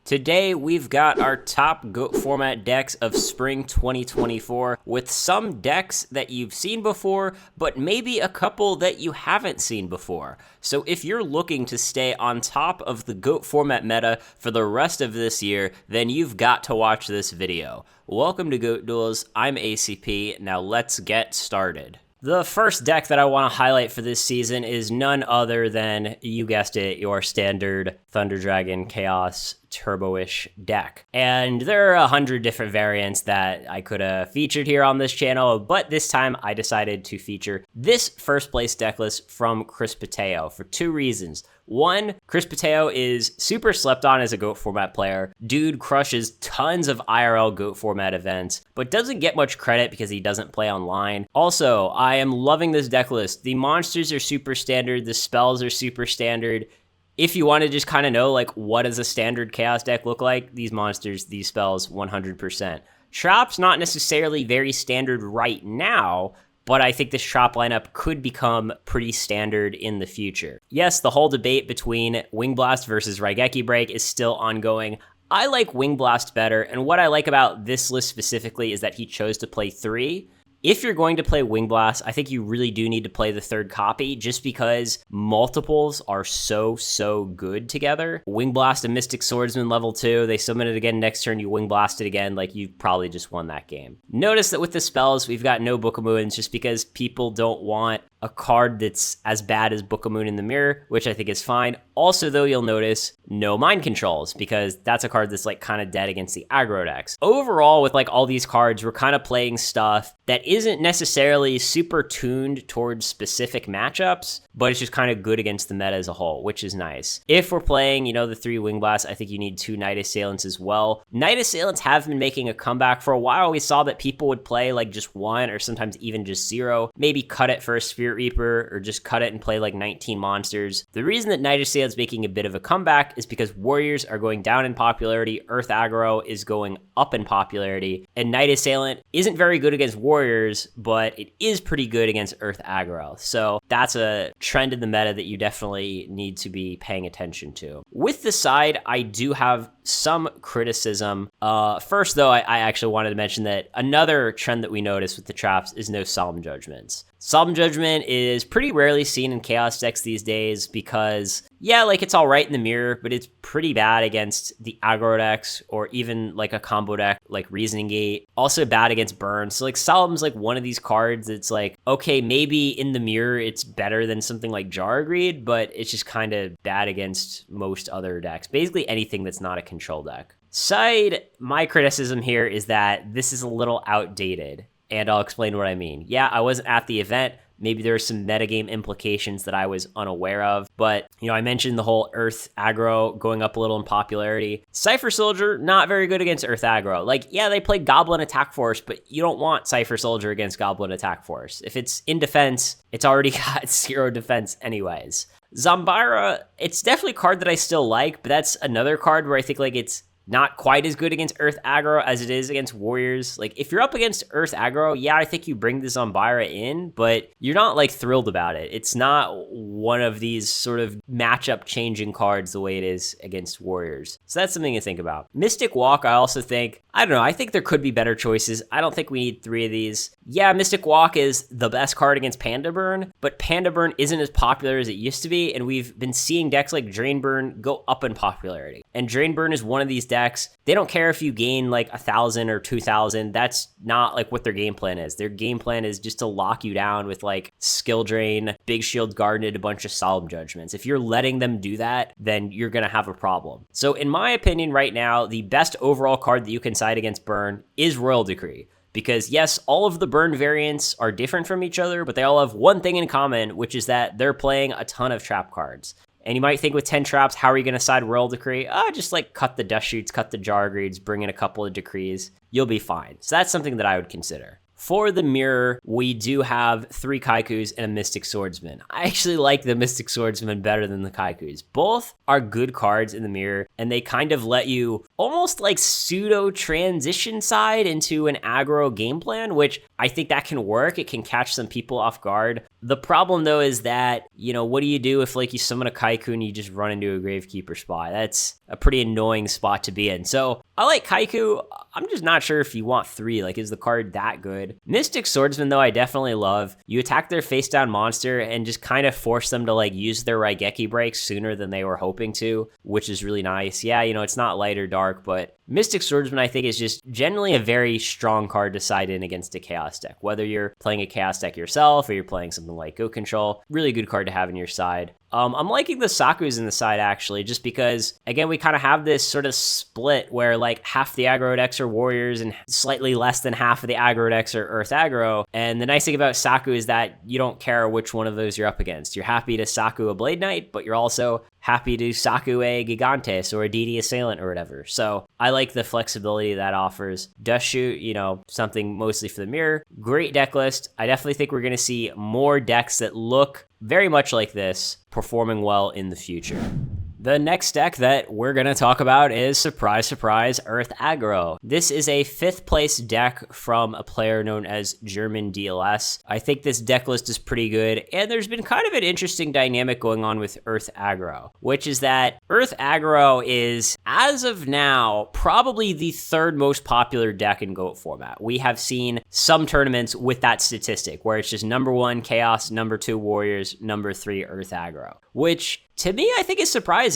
Today, we've got our top GOAT format decks of spring 2024 with some decks that you've seen before, but maybe a couple that you haven't seen before. So if you're looking to stay on top of the GOAT format meta for the rest of this year, then you've got to watch this video. Welcome to GOAT Duels, I'm ACP, now let's get started. The first deck that I want to highlight for this season is none other than, you guessed it, your standard Thunder Dragon Chaos Turbo-ish deck. And there are 100 different variants that I could have featured here on this channel, but this time I decided to feature this first place deck list from Chris Pateo for two reasons. One, Chris Pateo is super slept on as a GOAT format player. Dude crushes tons of IRL GOAT format events, but doesn't get much credit because he doesn't play online. Also, I am loving this deck list. The monsters are super standard, the spells are super standard. If you want to just kind of know, like, what does a standard Chaos deck look like? These monsters, these spells, 100%. Traps, not necessarily very standard right now, but I think this Trap lineup could become pretty standard in the future. Yes, the whole debate between Wing Blast versus Raigeki Break is still ongoing. I like Wing Blast better, and what I like about this list specifically is that he chose to play 3. If you're going to play Wing Blast, I think you really do need to play the third copy just because multiples are so good together. Wing Blast and Mystic Swordsman level 2, they summon it again next turn, you Wing Blast it again, like you probably just won that game. Notice that with the spells, we've got no Book of Moons just because people don't want a card that's as bad as Book of Moon in the Mirror, which I think is fine. Also, though, you'll notice no Mind Controls, because that's a card that's like kind of dead against the aggro decks. Overall, with like all these cards, we're kind of playing stuff that isn't necessarily super tuned towards specific matchups, but it's just kind of good against the meta as a whole, which is nice. If we're playing, the 3 Wing Blasts, I think you need 2 Night Assailants as well. Night Assailants have been making a comeback. For a while, we saw that people would play like just 1 or sometimes even just 0, maybe cut it for a Spirit Reaper or just cut it and play like 19 monsters. The reason that Night Assailant's making a bit of a comeback is because Warriors are going down in popularity, Earth Aggro is going up in popularity, and Night Assailant isn't very good against Warriors, but it is pretty good against Earth Aggro. So that's a trend in the meta that you definitely need to be paying attention to. With the side, I do have some criticism. First, though, I actually wanted to mention that another trend that we notice with the traps is no Solemn Judgments. Solemn Judgment is pretty rarely seen in Chaos decks these days because, yeah, like it's all right in the mirror, but it's pretty bad against the aggro decks or even like a combo deck like Reasoning Gate. Also bad against Burn. So like Solemn's like one of these cards that's like, okay, maybe in the mirror it's better than something like Jar Greed, but it's just kind of bad against most other decks. Basically anything that's not a control deck. Side, my criticism here is that this is a little outdated. And I'll explain what I mean. Yeah, I wasn't at the event. Maybe there are some metagame implications that I was unaware of. But, I mentioned the whole Earth aggro going up a little in popularity. Cypher Soldier, not very good against Earth aggro. Like, yeah, they play Goblin Attack Force, but you don't want Cypher Soldier against Goblin Attack Force. If it's in defense, it's already got 0 defense anyways. Zombira, it's definitely a card that I still like, but that's another card where I think like it's not quite as good against Earth aggro as it is against Warriors. Like, if you're up against Earth aggro, yeah, I think you bring the Zombira in, but you're not, like, thrilled about it. It's not one of these sort of matchup-changing cards the way it is against Warriors. So that's something to think about. Mystic Walk, I also think, I don't know, I think there could be better choices. I don't think we need 3 of these. Yeah, Mystic Walk is the best card against Panda Burn, but Panda Burn isn't as popular as it used to be, and we've been seeing decks like Drain Burn go up in popularity. And Drain Burn is one of these decks. They don't care if you gain like 1,000 or 2,000. That's not like what their game plan is. Their game plan is just to lock you down with like Skill Drain, Big Shield Guarded, a bunch of Solemn Judgments. If you're letting them do that, then you're going to have a problem. So in my opinion right now, the best overall card that you can side against Burn is Royal Decree. Because yes, all of the Burn variants are different from each other, but they all have one thing in common, which is that they're playing a ton of trap cards. And you might think with 10 traps, how are you going to side Royal Decree? Just like cut the Dust Shoots, cut the Jar Greeds, bring in a couple of Decrees. You'll be fine. So that's something that I would consider. For the mirror, we do have 3 Kaikus and a Mystic Swordsman. I actually like the Mystic Swordsman better than the Kaikus. Both are good cards in the mirror, and they kind of let you almost like pseudo-transition side into an aggro game plan, which I think that can work. It can catch some people off guard. The problem, though, is that, what do you do if like you summon a Kaiku and you just run into a Gravekeeper spot? That's a pretty annoying spot to be in. So I like Kaiku. I'm just not sure if you want 3. Like, is the card that good? Mystic Swordsman, though, I definitely love. You attack their face down monster and just kind of force them to like use their Raigeki breaks sooner than they were hoping to, which is really nice. Yeah, it's not light or dark, but Mystic Swordsman, I think, is just generally a very strong card to side in against a Chaos deck. Whether you're playing a Chaos deck yourself or you're playing something like Go Control, really good card to have in your side. I'm liking the Sakus in the side, actually, just because, again, we kind of have this sort of split where, like, half the aggro decks are warriors and slightly less than half of the aggro decks are earth aggro. And the nice thing about Saku is that you don't care which one of those you're up against. You're happy to Saku a Blade Knight, but you're also happy to Saku a Gigantes or a DD Assailant or whatever. So I like the flexibility that offers. Dust Shoot, something mostly for the mirror. Great deck list. I definitely think we're going to see more decks that look very much like this performing well in the future. The next deck that we're going to talk about is, surprise, surprise, Earth Aggro. This is a 5th place deck from a player known as German DLS. I think this deck list is pretty good, and there's been kind of an interesting dynamic going on with Earth Aggro, which is that Earth Aggro is, as of now, probably the 3rd most popular deck in GOAT format. We have seen some tournaments with that statistic, where it's just number 1 Chaos, number 2 Warriors, number 3 Earth Aggro, which to me, I think is surprising.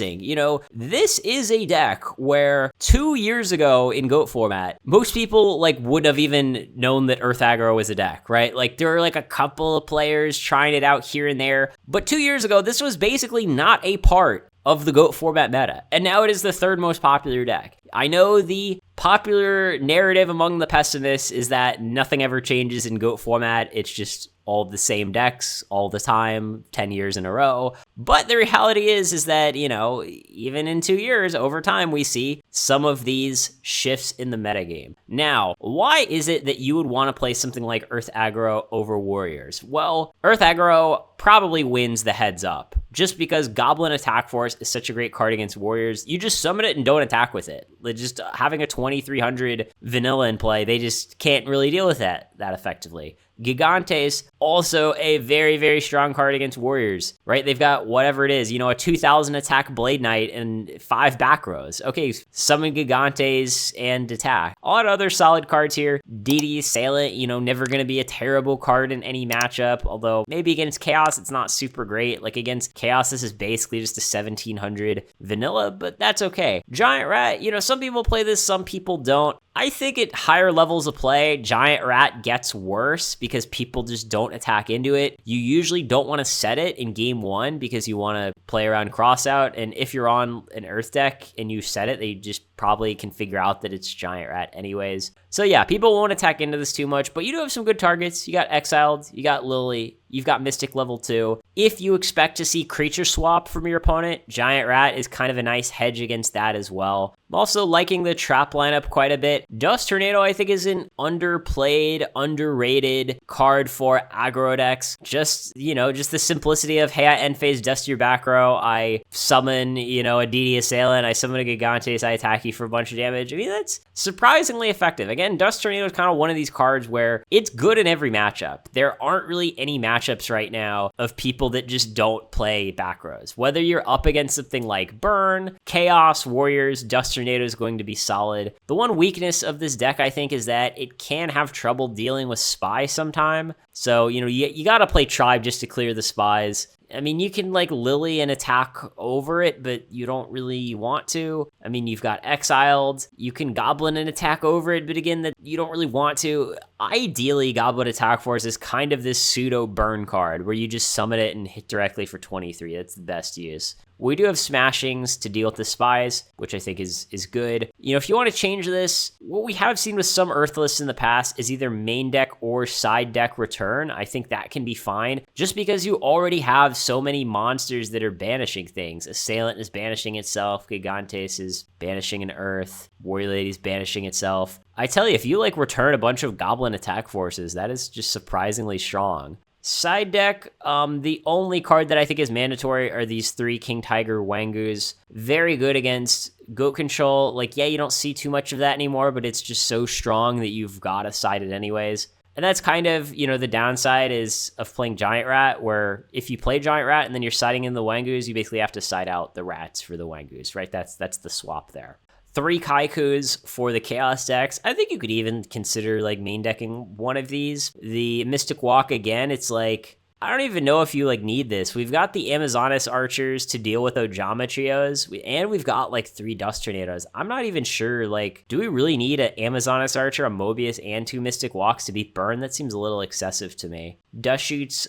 This is a deck where 2 years ago in GOAT format, most people wouldn't have even known that Earth Aggro was a deck, right? Like, there were a couple of players trying it out here and there, but 2 years ago, this was basically not a part of the GOAT format meta, and now it is the 3rd most popular deck. I know the popular narrative among the pessimists is that nothing ever changes in GOAT format. It's just all the same decks all the time, 10 years in a row. But the reality is that, even in 2 years, over time, we see some of these shifts in the metagame. Now, why is it that you would want to play something like Earth Aggro over Warriors? Well, Earth Aggro probably wins the heads up. Just because Goblin Attack Force is such a great card against Warriors, you just summon it and don't attack with it. Just having a 2300 vanilla in play, they just can't really deal with that effectively. Gigantes, also a very, very strong card against Warriors, right? They've got whatever it is, a 2000 attack Blade Knight and 5 back rows. Okay, summon Gigantes and attack. A lot of other solid cards here. DD Assailant, never going to be a terrible card in any matchup, although maybe against Chaos, it's not super great. Like, against Chaos, this is basically just a 1700 vanilla, but that's okay. Giant Rat, some people play this, some people don't. I think at higher levels of play, Giant Rat gets worse because people just don't attack into it. You usually don't want to set it in game 1 because you want to play around crossout, and if you're on an Earth deck and you set it, they just probably can figure out that it's Giant Rat anyways. So yeah, people won't attack into this too much, but you do have some good targets. You got Exiled, you got Lily, you've got Mystic level 2. If you expect to see creature swap from your opponent, Giant Rat is kind of a nice hedge against that as well. I'm also liking the trap lineup quite a bit. Dust Tornado, I think, is an underplayed, underrated card for aggro decks. Just the simplicity of, hey, I end phase dust your back row, I summon, a DD Assailant, I summon a Gigantes, I attack you for a bunch of damage. I mean, that's surprisingly effective. Again, Dust Tornado is kind of one of these cards where it's good in every matchup. There aren't really any matchups right now of people that just don't play back rows. Whether you're up against something like Burn, Chaos, Warriors, Dust Tornado is going to be solid. The one weakness of this deck, I think, is that it can have trouble dealing with Spy sometime. So, you got to play Tribe just to clear the Spies. I mean, you can Lily and attack over it, but you don't really want to. I mean, you've got Exiled. You can Goblin and attack over it, but again, that you don't really want to. Ideally, Goblin Attack Force is kind of this pseudo burn card where you just summon it and hit directly for 23. That's the best use. We do have smashings to deal with the Spies, which I think is good. If you want to change this, what we have seen with some Earth lists in the past is either main deck or side deck return. I think that can be fine, just because you already have so many monsters that are banishing things. Assailant is banishing itself, Gigantes is banishing an Earth, Warrior Lady's banishing itself. I tell you, if you return a bunch of Goblin Attack Forces, that is just surprisingly strong. Side deck, the only card that I think is mandatory are these 3 King Tiger Wangus. Very good against Goat Control. You don't see too much of that anymore, but it's just so strong that you've got to side it anyways. And that's kind of, the downside is of playing Giant Rat, where if you play Giant Rat and then you're siding in the Wangus, you basically have to side out the rats for the Wangus, right? That's the swap there. 3 Kaikus for the Chaos decks. I think you could even consider like main decking one of these. The Mystic Walk, again, it's like, I don't even know if you like need this. We've got the Amazonas Archers to deal with Ojama Trios, and we've got like 3 Dust Tornadoes. I'm not even sure, like, do we really need an Amazonas Archer, a Mobius, and 2 Mystic Walks to beat Burn? That seems a little excessive to me. Dust Shoots,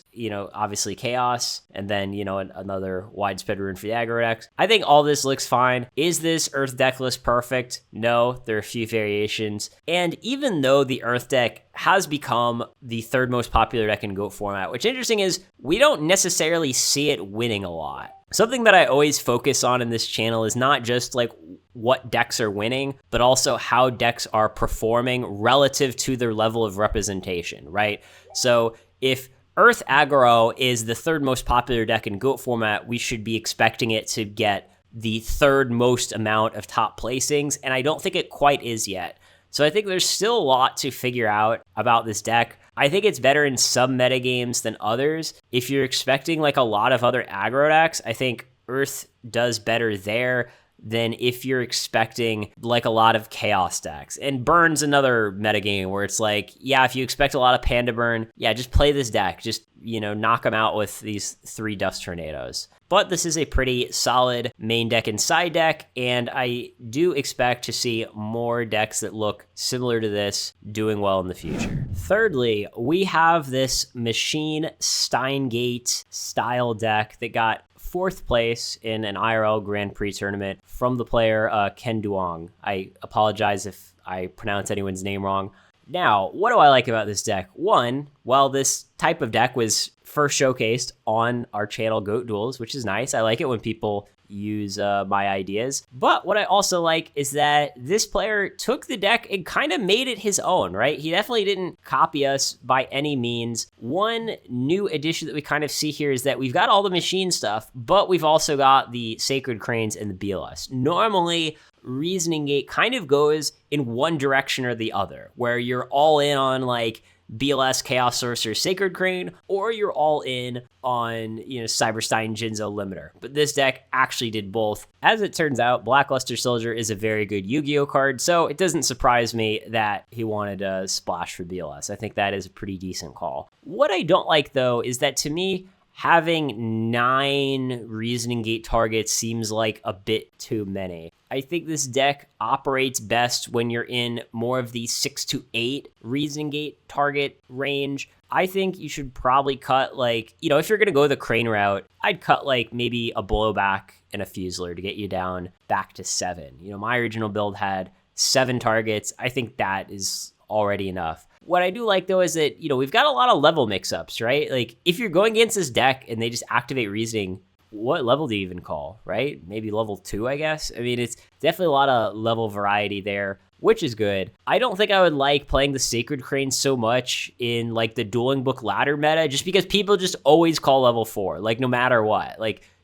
obviously Chaos, and then, another widespread rune for the aggro decks. I think all this looks fine. Is this Earth deck list perfect? No, there are a few variations. And even though the Earth deck has become the 3rd most popular deck in GOAT format, which interesting is we don't necessarily see it winning a lot. Something that I always focus on in this channel is not just like what decks are winning, but also how decks are performing relative to their level of representation, right? So if Earth Aggro is the 3rd most popular deck in GOAT format, we should be expecting it to get the 3rd most amount of top placings, and I don't think it quite is yet. So I think there's still a lot to figure out about this deck. I think it's better in some metagames than others. If you're expecting like a lot of other aggro decks, I think Earth does better there than if you're expecting like a lot of chaos decks. And Burn's another metagame where it's like, yeah, if you expect a lot of Panda Burn, yeah, just play this deck. Just, knock them out with these 3 Dust Tornadoes. But this is a pretty solid main deck and side deck, and I do expect to see more decks that look similar to this doing well in the future. Thirdly, we have this Machine Stein Gate style deck that got 4th place in an IRL Grand Prix tournament from the player Ken Duong. I apologize if I pronounce anyone's name wrong. Now, what do I like about this deck? One, well, this type of deck was first showcased on our channel Goat Duels, which is nice. I like it when people use my ideas. But what I also like is that this player took the deck and kind of made it his own, right? He definitely didn't copy us by any means. One new addition that we kind of see here is that we've got all the machine stuff, but we've also got the Sacred Cranes and the BLS. Normally, Reasoning Gate kind of goes in one direction or the other, where you're all in on like BLS, Chaos Sorcerer, Sacred Crane, or you're all in on, cyber-stein, Jinzo, Limiter. But this deck actually did both. As it turns out, Blackluster Soldier is a very good Yu-Gi-Oh card, so it doesn't surprise me that he wanted a splash for BLS. I think that is a pretty decent call. What I don't like, though, is that to me, having 9 Reasoning Gate targets seems like a bit too many. I think this deck operates best when you're in more of the 6 to 8 Reasoning Gate target range. I think you should probably cut if you're going to go the Crane route, I'd cut maybe a Blowback and a Fusler to get you down back to 7. My original build had 7 targets. I think that is already enough. What I do like, though, is that, we've got a lot of level mix-ups, right? Like, if you're going against this deck and they just activate Reasoning, what level do you even call, right? Maybe level 2, I guess? I mean, it's definitely a lot of level variety there, which is good. I don't think I would like playing the Sacred Crane so much in, the Dueling Book ladder meta, just because people just always call level 4, no matter what.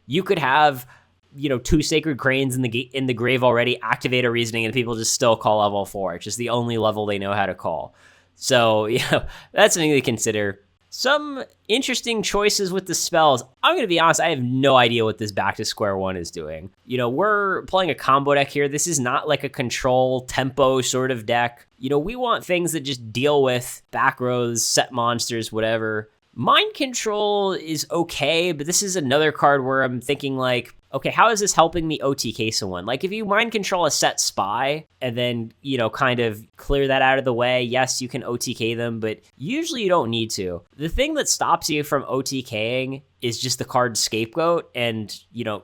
You could have, 2 Sacred Cranes in the grave already, activate a Reasoning, and people just still call level 4. It's just the only level they know how to call. So, that's something to consider. Some interesting choices with the spells. I'm going to be honest, I have no idea what this Back to Square One is doing. We're playing a combo deck here. This is not like a control tempo sort of deck. We want things that just deal with back rows, set monsters, whatever. Mind Control is okay, but this is another card where I'm thinking okay, how is this helping me OTK someone? If you Mind Control a set spy and then, kind of clear that out of the way, yes, you can OTK them, but usually you don't need to. The thing that stops you from OTKing is just the card Scapegoat, and,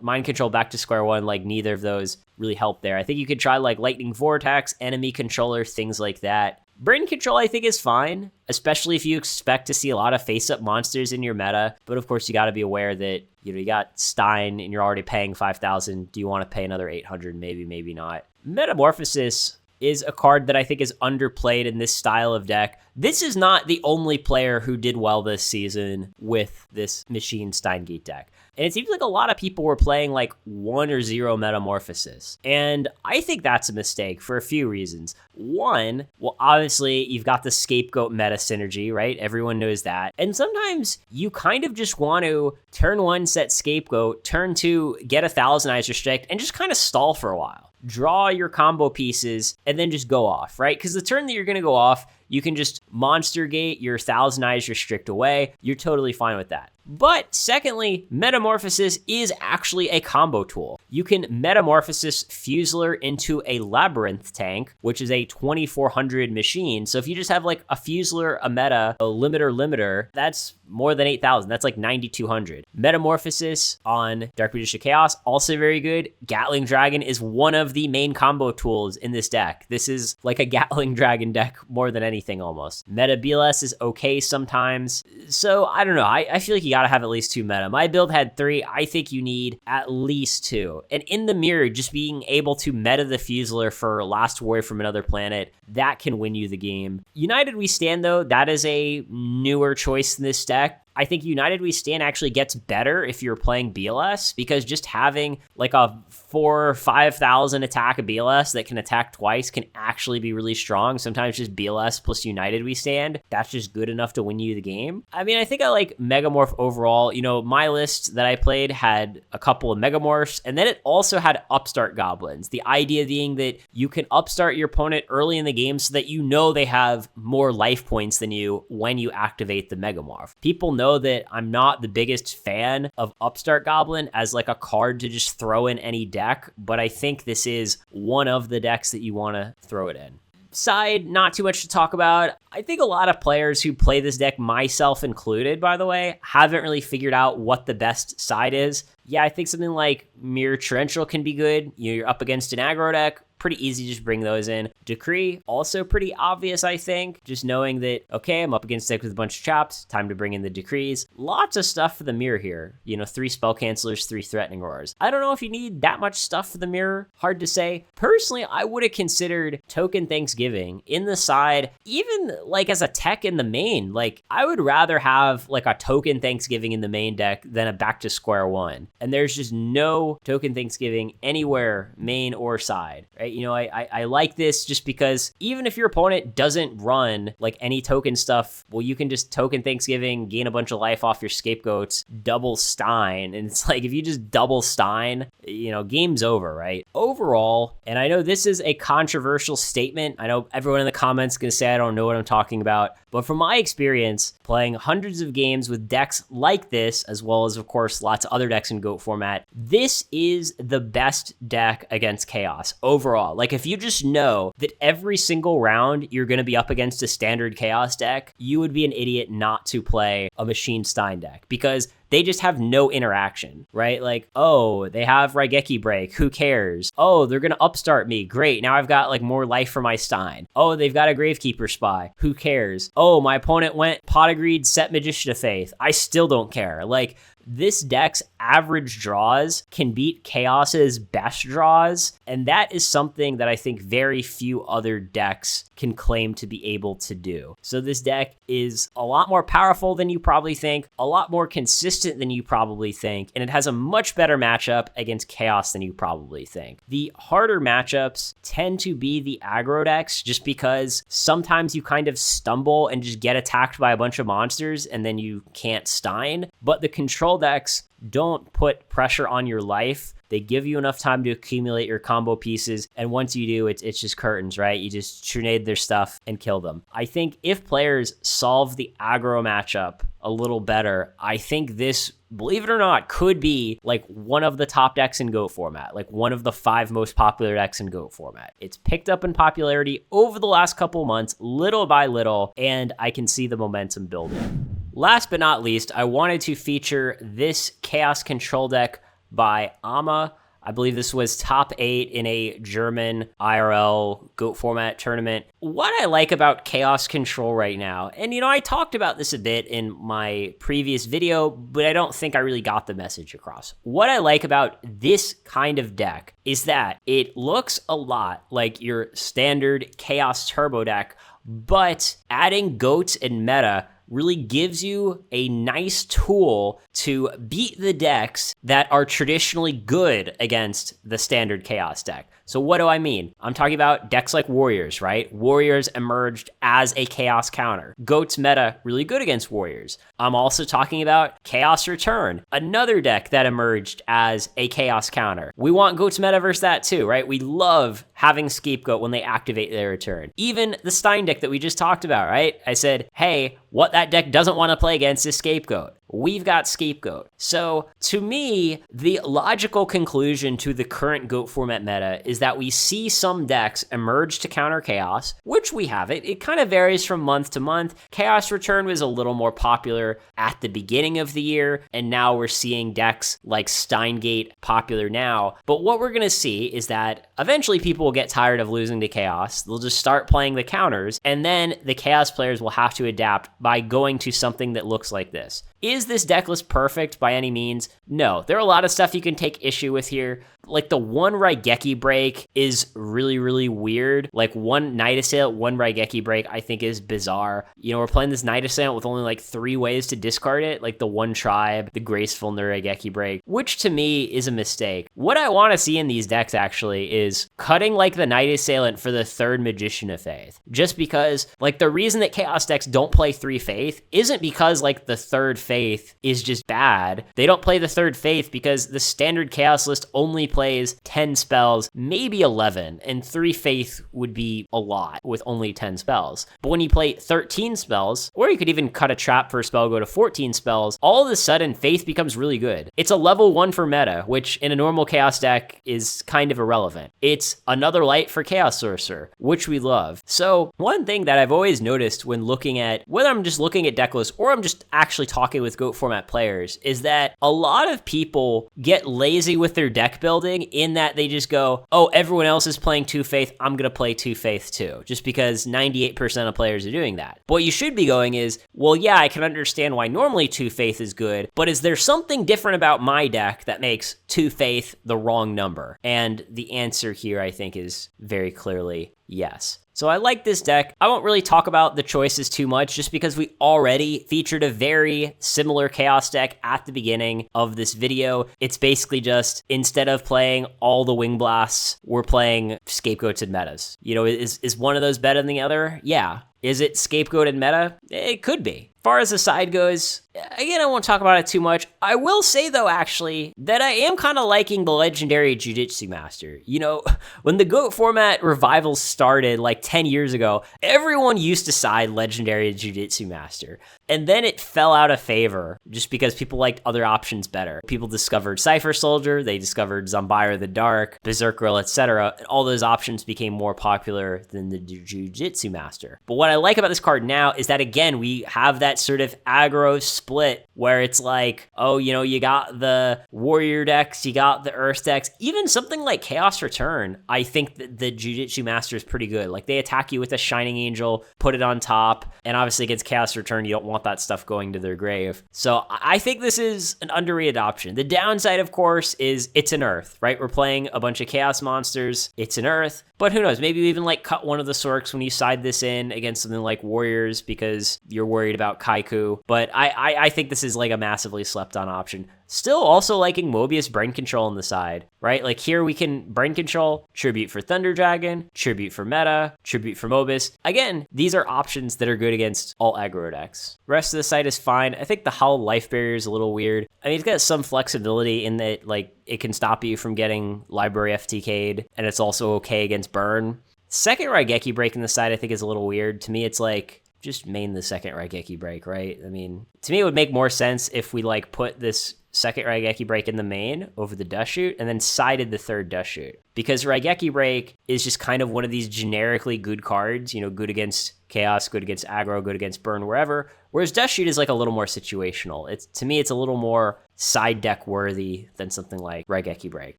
Mind Control Back to Square One, neither of those really help there. I think you could try, Lightning Vortex, Enemy Controller, things like that. Brain Control, I think, is fine, especially if you expect to see a lot of face-up monsters in your meta. But of course, you got to be aware that, you got Stein and you're already paying 5,000. Do you want to pay another 800? Maybe, maybe not. Metamorphosis is a card that I think is underplayed in this style of deck. This is not the only player who did well this season with this Machine Stein Gate deck. And it seems like a lot of people were playing like 1 or 0 Metamorphosis. And I think that's a mistake for a few reasons. One, well, obviously you've got the scapegoat meta synergy, right? Everyone knows that. And sometimes you kind of just want to turn 1 set scapegoat, turn 2 get a Thousand-Eyes Restrict, and just kind of stall for a while. Draw your combo pieces, and then just go off, right? Because the turn that you're going to go off, you can just Monster Gate your Thousand-Eyes Restrict away. You're totally fine with that. But secondly, Metamorphosis is actually a combo tool. You can Metamorphosis Fusler into a Labyrinth tank, which is a 2400 machine. So if you just have like a Fusler, a meta, a limiter, that's more than 8,000. That's like 9,200. Metamorphosis on Dark Magician Chaos, also very good. Gatling Dragon is one of the main combo tools in this deck. This is like a Gatling Dragon deck more than anything almost. Meta BLS is okay sometimes. So I don't know. I feel like you gotta have at least 2 meta. My build had 3. I think you need at least 2. And in the mirror, just being able to meta the Fusler for Last Warrior from Another Planet, that can win you the game. United We Stand, though, that is a newer choice in this deck. I think United We Stand actually gets better if you're playing BLS, because just having like a 4,000 or 5,000 attack of BLS that can attack twice can actually be really strong. Sometimes just BLS plus United We Stand, that's just good enough to win you the game. I mean, I think I like Megamorph overall. You know, my list that I played had a couple of Megamorphs, and then it also had Upstart Goblins. The idea being that you can upstart your opponent early in the game so that you know they have more life points than you when you activate the Megamorph. People know that I'm not the biggest fan of Upstart Goblin as like a card to just throw in any deck, but I think this is one of the decks that you want to throw it in. Side, not too much to talk about. I think a lot of players who play this deck, myself included, by the way, haven't really figured out what the best side is. Yeah, I think something like Mirror Torrential can be good. You're up against an aggro deck. Pretty easy to just bring those in. Decree, also pretty obvious, I think. Just knowing that, okay, I'm up against a deck with a bunch of chops. Time to bring in the Decrees. Lots of stuff for the mirror here. You know, 3 Spell Cancelers, 3 Threatening Roars. I don't know if you need that much stuff for the mirror. Hard to say. Personally, I would have considered Token Thanksgiving in the side, even like as a tech in the main. Like, I would rather have like a Token Thanksgiving in the main deck than a Back to Square One. And there's just no Token Thanksgiving anywhere, main or side, right? You know, I like this just because even if your opponent doesn't run like any token stuff, well, you can just Token Thanksgiving, gain a bunch of life off your scapegoats, double Stein. And it's like, if you just double Stein, you know, game's over, right? Overall, and I know this is a controversial statement. I know everyone in the comments is going to say I don't know what I'm talking about. But from my experience, playing hundreds of games with decks like this, as well as, of course, lots of other decks in GOAT format, this is the best deck against Chaos overall. Like, if you just know that every single round you're going to be up against a standard Chaos deck, you would be an idiot not to play a Machine Stein deck, because they just have no interaction, right? Like, oh, they have Raigeki Break. Who cares? Oh, they're going to upstart me. Great. Now I've got like more life for my Stein. Oh, they've got a Gravekeeper Spy. Who cares? Oh, my opponent went Pot of Greed, set Magician of Faith. I still don't care. Like, this deck's average draws can beat Chaos's best draws, and that is something that I think very few other decks can claim to be able to do. So this deck is a lot more powerful than you probably think, a lot more consistent than you probably think, and it has a much better matchup against Chaos than you probably think. The harder matchups tend to be the aggro decks, just because sometimes you kind of stumble and just get attacked by a bunch of monsters and then you can't Stein, but the control decks don't put pressure on your life. They give you enough time to accumulate your combo pieces, and once you do, it's just curtains, right? You just trinade their stuff and kill them. I think if players solve the aggro matchup a little better, I think this, believe it or not, could be like one of the top decks in GOAT format, like one of the 5 most popular decks in GOAT format. It's picked up in popularity over the last couple months, little by little, and I can see the momentum building. Last but not least, I wanted to feature this Chaos Control deck by Amma. I believe this was top 8 in a German IRL GOAT format tournament. What I like about Chaos Control right now, and you know, I talked about this a bit in my previous video, but I don't think I really got the message across. What I like about this kind of deck is that it looks a lot like your standard Chaos Turbo deck, but adding GOATs and meta really gives you a nice tool to beat the decks that are traditionally good against the standard Chaos deck. So what do I mean? I'm talking about decks like Warriors, right? Warriors emerged as a Chaos counter. Goat's meta, really good against Warriors. I'm also talking about Chaos Return, another deck that emerged as a Chaos counter. We want Goat's meta versus that too, right? We love having Scapegoat when they activate their return. Even the Stein deck that we just talked about, right? I said, hey, what that deck doesn't want to play against is Scapegoat. We've got Scapegoat. So to me, the logical conclusion to the current GOAT format meta is that we see some decks emerge to counter Chaos, which we have it. It kind of varies from month to month. Chaos Return was a little more popular at the beginning of the year, and now we're seeing decks like Stein Gate popular now. But what we're going to see is that eventually people will get tired of losing to Chaos. They'll just start playing the counters, and then the Chaos players will have to adapt by going to something that looks like this. Is this deck list perfect by any means? No. There are a lot of stuff you can take issue with here. Like the one Raigeki break is really, really weird. Like one Night Assailant, one Raigeki break, I think is bizarre. You know, we're playing this Night Assailant with only like 3 ways to discard it, like the one tribe, the graceful, and the Raigeki break, which to me is a mistake. What I want to see in these decks actually is cutting like the Night Assailant for the 3rd Magician of Faith. Just because like the reason that Chaos decks don't play 3 Faith isn't because like the 3rd Faith is just bad. They don't play the 3rd Faith because the standard Chaos list only plays 10 spells, maybe 11, and 3 Faith would be a lot with only 10 spells. But when you play 13 spells, or you could even cut a trap for a spell, go to 14 spells, all of a sudden Faith becomes really good. It's a level 1 for meta, which in a normal Chaos deck is kind of irrelevant. It's another light for Chaos Sorcerer, which we love. So one thing that I've always noticed when looking at, whether I'm just looking at deck lists or I'm just actually talking with GOAT format players, is that a lot of people get lazy with their deck building in that they just go, oh, everyone else is playing 2 Faith, I'm going to play 2 Faith too, just because 98% of players are doing that. But what you should be going is, well, yeah, I can understand why normally 2 Faith is good, but is there something different about my deck that makes 2 Faith the wrong number? And the answer here, I think, is very clearly yes. So I like this deck. I won't really talk about the choices too much just because we already featured a very similar Chaos deck at the beginning of this video. It's basically just, instead of playing all the Wing Blasts, we're playing Scapegoats and metas. You know, is one of those better than the other? Yeah. Is it Scapegoat and meta? It could be. As far as the side goes, again, I won't talk about it too much. I will say, though, actually, that I am kind of liking the legendary Jiu-Jitsu Master. You know, when the GOAT format revival started like 10 years ago, everyone used to side legendary Jiu-Jitsu Master. And then it fell out of favor just because people liked other options better. People discovered Cypher Soldier, they discovered Zombira the Dark, Berserk Girl, etc. And all those options became more popular than the Jiu-Jitsu Master. But what I like about this card now is that, again, we have that sort of aggro split where it's like, oh, you know, you got the Warrior decks, you got the Earth decks, even something like Chaos Return. I think that the Jiu-Jitsu Master is pretty good. Like, they attack you with a Shining Angel, put it on top, and obviously against Chaos Return, you don't want that stuff going to their grave. So I think this is an underrated option. The downside, of course, is it's an Earth, right? We're playing a bunch of Chaos monsters. It's an Earth. But who knows? Maybe you even like cut one of the Sorks when you side this in against something like Warriors because you're worried about Kaiku. But I think this is like a massively slept on option. Still also liking Mobius Brain Control on the side, right? Like here we can Brain Control, Tribute for Thunder Dragon, Tribute for Meta, Tribute for Mobius. Again, these are options that are good against all aggro decks. Rest of the site is fine. I think the Howl Life Barrier is a little weird. I mean, it's got some flexibility in that like it can stop you from getting Library FTK'd, and it's also okay against Burn. Second Raigeki break in the side I think is a little weird. To me, it's like, just main the second Raigeki break, right? I mean, to me, it would make more sense if we like put this second Raigeki break in the main over the Dust Shoot and then sided the third Dust Shoot. Because Raigeki break is just kind of one of these generically good cards, you know, good against Chaos, good against Aggro, good against Burn, wherever. Whereas Dust Shoot is like a little more situational. To me, it's a little more side deck worthy than something like Raigeki break.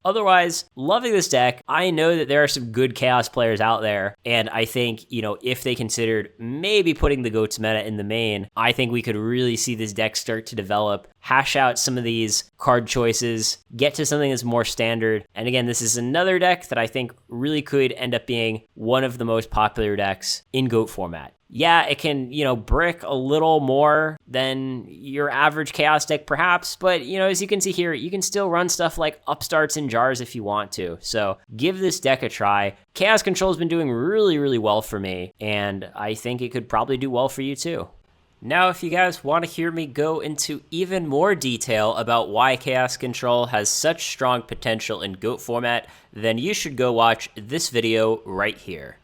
Otherwise, loving this deck. I know that there are some good Chaos players out there, and I think, you know, if they considered maybe putting the GOATS meta in the main, I think we could really see this deck start to develop, hash out some of these these card choices, get to something that's more standard. And again, this is another deck that I think really could end up being one of the most popular decks in GOAT format. Yeah, it can, brick a little more than your average Chaos deck perhaps, but, as you can see here, you can still run stuff like Upstarts and Jars if you want to. So give this deck a try. Chaos Control has been doing really, really well for me, and I think it could probably do well for you too. Now, if you guys want to hear me go into even more detail about why Chaos Control has such strong potential in GOAT format, then you should go watch this video right here.